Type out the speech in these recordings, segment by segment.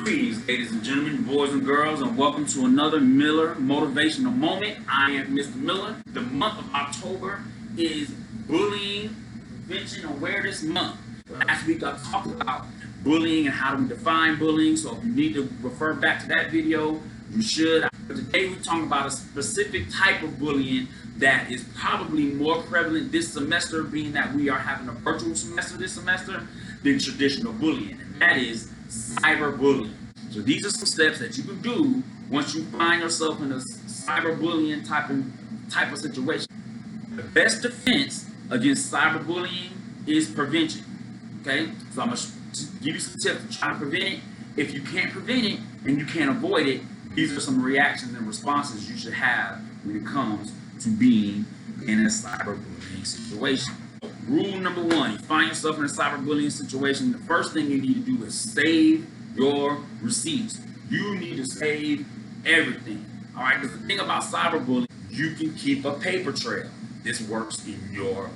Greetings, ladies and gentlemen, boys and girls, and welcome to another Miller Motivational Moment. I am Mr. Miller. The month of October is Bullying Prevention Awareness Month. Last week I talked about bullying and how do we define bullying, so if you need to refer back to that video, you should. Today we're talking about a specific type of bullying that is probably more prevalent this semester, being that we are having a virtual semester this semester, than traditional bullying, and that is cyberbullying. So these are some steps that you can do once you find yourself in a cyberbullying type of situation. The best defense against cyberbullying is prevention. Okay, so I'm gonna give you some tips to try to prevent it. If you can't prevent it and you can't avoid it, these are some reactions and responses you should have when it comes to being in a cyberbullying situation. Rule number one, you find yourself in a cyberbullying situation, the first thing you need to do is save your receipts. You need to save everything. All right, because the thing about cyberbullying, you can keep a paper trail. This works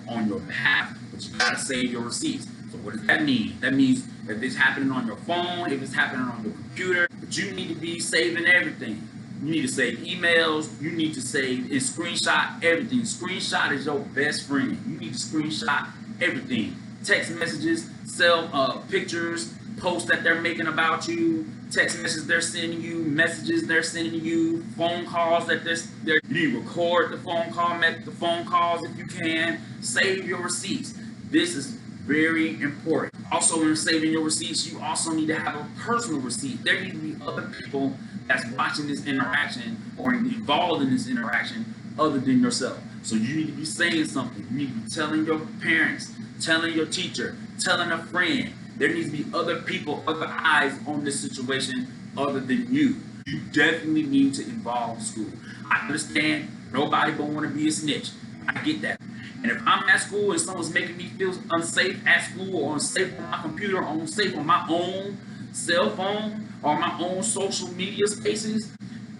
on your behalf, but you gotta save your receipts. So what does that mean? That means if it's happening on your phone, if it's happening on your computer, but you need to be saving everything. You need to save emails, you need to save and screenshot everything. Screenshot is your best friend. You need to screenshot everything. Text messages, pictures, posts that they're making about you, text messages they're sending you, messages they're sending you, phone calls that you need to record the phone call, make the phone calls if you can. Save your receipts. This is very important. Also, when saving your receipts, you also need to have a personal receipt. There need to be other people that's watching this interaction or involved in this interaction other than yourself. So you need to be saying something. You need to be telling your parents, telling your teacher, telling a friend. There needs to be other people, other eyes on this situation other than you. You definitely need to involve school. I understand nobody gonna want to be a snitch. I get that. And if I'm at school and someone's making me feel unsafe at school, or unsafe on my computer, or unsafe on my own cell phone, or my own social media spaces,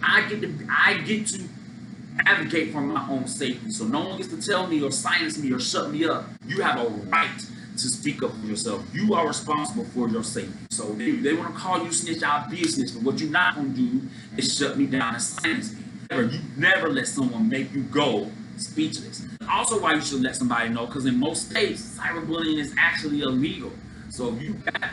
I get to advocate for my own safety. So no one gets to tell me or silence me or shut me up. You have a right to speak up for yourself. You are responsible for your safety. So if they want to call you snitch, I'll be a snitch. But what you're not going to do is shut me down and silence me. You never let someone make you go speechless. Also, why you should let somebody know, because in most states, cyberbullying is actually illegal. So if you got a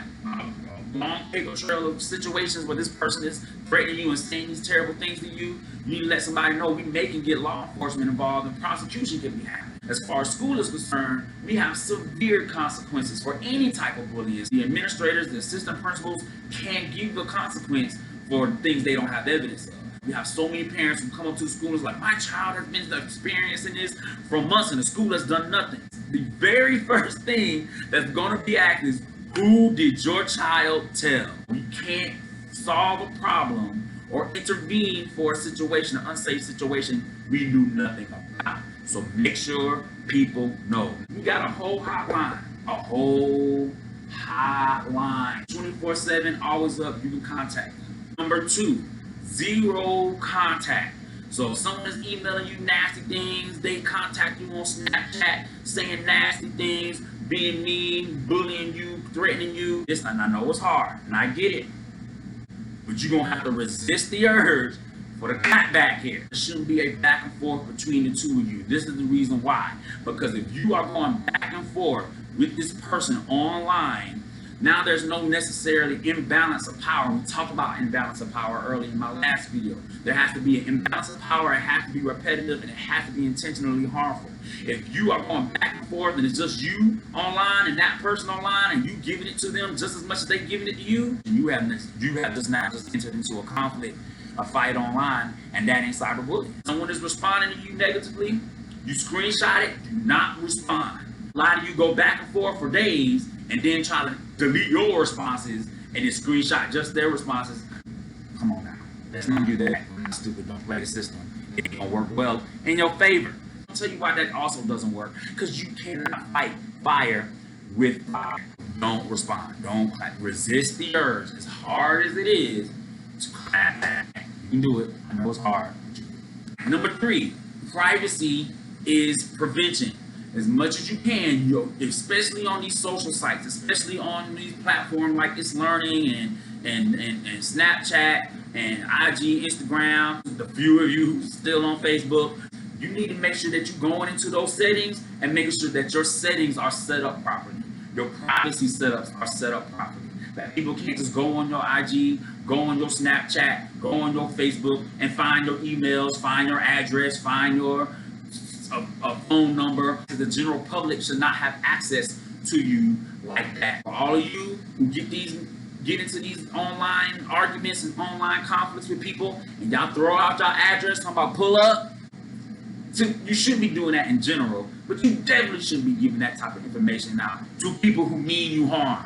long paper trail of situations where this person is threatening you and saying these terrible things to you, you need to let somebody know. We may can get law enforcement involved and prosecution can be happening. As far as school is concerned, we have severe consequences for any type of bullying. The administrators, the assistant principals can't give a consequence for things they don't have evidence of. We have so many parents who come up to the school and is like, my child has been experiencing this for months and the school has done nothing. The very first thing that's going to be asked is, who did your child tell? We can't solve a problem or intervene for a situation, an unsafe situation we knew nothing about. So make sure people know. We got a whole hotline, 24/7, always up. You can contact them. Number two, zero contact. So if someone is emailing you nasty things, they contact you on Snapchat saying nasty things, being mean, bullying you, threatening you. And I know it's hard, and I get it, but you're gonna have to resist the urge for the clap back here. There shouldn't be a back and forth between the two of you. This is the reason why. Because if you are going back and forth with this person online, now there's no necessarily imbalance of power. We talked about imbalance of power earlier in my last video. There has to be an imbalance of power. It has to be repetitive, and it has to be intentionally harmful. If you are going back and forth and it's just you online and that person online, and you giving it to them just as much as they giving it to you, you have just now just entered into a conflict, a fight online, and that ain't cyberbullying. Someone is responding to you negatively, you screenshot it, do not respond. A lot of you go back and forth for days and then try to delete your responses and then screenshot just their responses. Come on now, let's not do that. That's stupid. Don't play the system. It ain't gonna work well in your favor. I'll tell you why that also doesn't work. Because you cannot fight fire with fire. Don't respond. Don't resist the urge. As hard as it is to clap back, you can do it. I know it's hard. Number three, privacy is prevention. As much as you can, especially on these social sites, especially on these platforms like It's Learning and Snapchat and IG, Instagram, the few of you who's still on Facebook, you need to make sure that you're going into those settings and making sure that your settings are set up properly. Your privacy setups are set up properly. That people can't just go on your IG, go on your Snapchat, go on your Facebook and find your emails, find your address, find your a phone number. The general public should not have access to you like that. For all of you who get into these online arguments and online conflicts with people, and y'all throw out your address, talking about pull up. So you shouldn't be doing that in general, but you definitely shouldn't be giving that type of information out to people who mean you harm.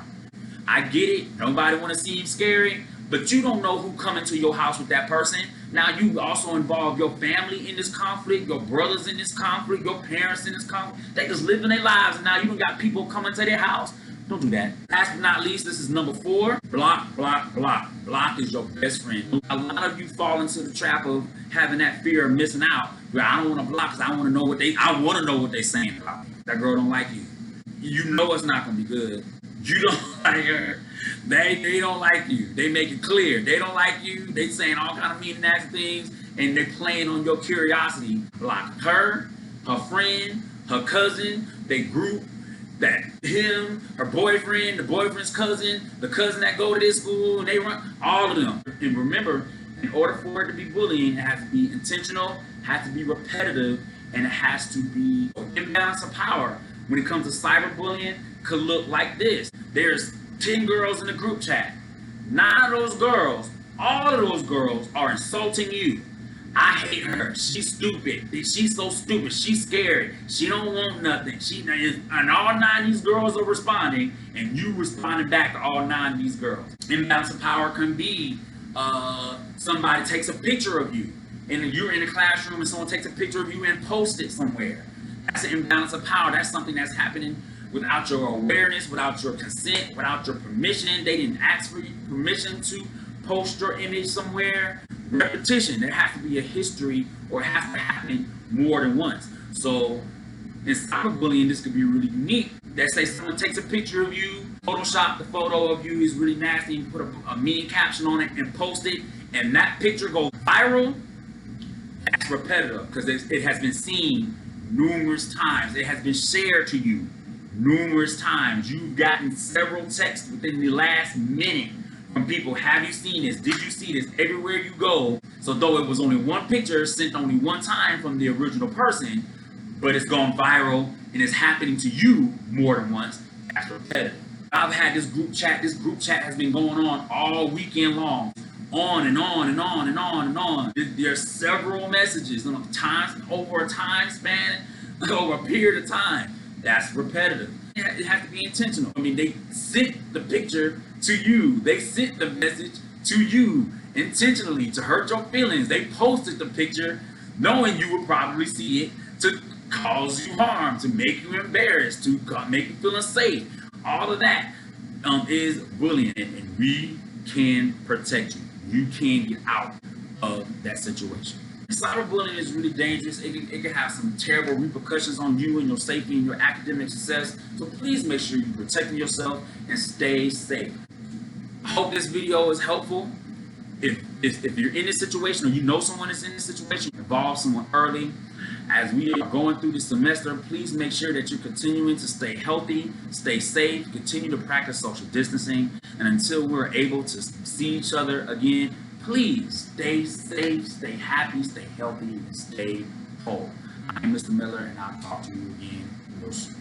I get it. Nobody want to seem scary, but you don't know who coming to your house with that person. Now you also involve your family in this conflict, your brothers in this conflict, your parents in this conflict. They just living their lives, and now you got people coming to their house. Don't do that. Last but not least, this is number 4. Block, block, block. Block is your best friend. A lot of you fall into the trap of having that fear of missing out. Where I don't want to block because I want to know what they're saying about me. That girl don't like you. You know it's not gonna be good. You don't like her. They don't like you. They make it clear. They don't like you. They saying all kind of mean and nasty things, and they're playing on your curiosity. Block her friend, her cousin, they group, that him, her boyfriend, the boyfriend's cousin, the cousin that go to this school, and they run, all of them. And remember, in order for it to be bullying, it has to be intentional, has to be repetitive, and it has to be imbalance of power. When it comes to cyberbullying, could look like this. There's 10 girls in the group chat. 9 of those girls, all of those girls are insulting you. I hate her. She's stupid. She's so stupid. She's scared. She don't want nothing. And all 9 of these girls are responding, and you responding back to all 9 of these girls. Imbalance of power can be somebody takes a picture of you, and you're in a classroom, and someone takes a picture of you and posts it somewhere. That's an imbalance of power. That's something that's happening without your awareness, without your consent, without your permission. They didn't ask for your permission to post your image somewhere. Repetition. There has to be a history, or it has to happen more than once. So in cyberbullying, this could be really unique. Let's say someone takes a picture of you, Photoshop the photo of you is really nasty, and put a mean caption on it and post it, and that picture goes viral. That's repetitive because it has been seen numerous times. It has been shared to you numerous times. You've gotten several texts within the last minute from people. Have you seen this? Did you see this? Everywhere you go. So though it was only one picture sent only one time from the original person, but it's gone viral and it's happening to you more than once, that's repetitive. I've had this group chat. This group chat has been going on all weekend long. On and on and on and on and on. There's several messages over a time span, over a period of time. That's repetitive. It has to be intentional. I mean, they sent the picture to you. They sent the message to you intentionally to hurt your feelings. They posted the picture knowing you would probably see it to cause you harm, to make you embarrassed, to make you feel unsafe. All of that is bullying, and we can protect you. You can get out of that situation. Cyberbullying is really dangerous. It can have some terrible repercussions on you and your safety and your academic success. So please make sure you're protecting yourself and stay safe. I hope this video is helpful. If you're in this situation, or you know someone that's in this situation, involve someone early. As we are going through this semester, please make sure that you're continuing to stay healthy, stay safe, continue to practice social distancing, and until we're able to see each other again, please stay safe, stay happy, stay healthy, and stay whole. I'm Mr. Miller, and I'll talk to you again real soon.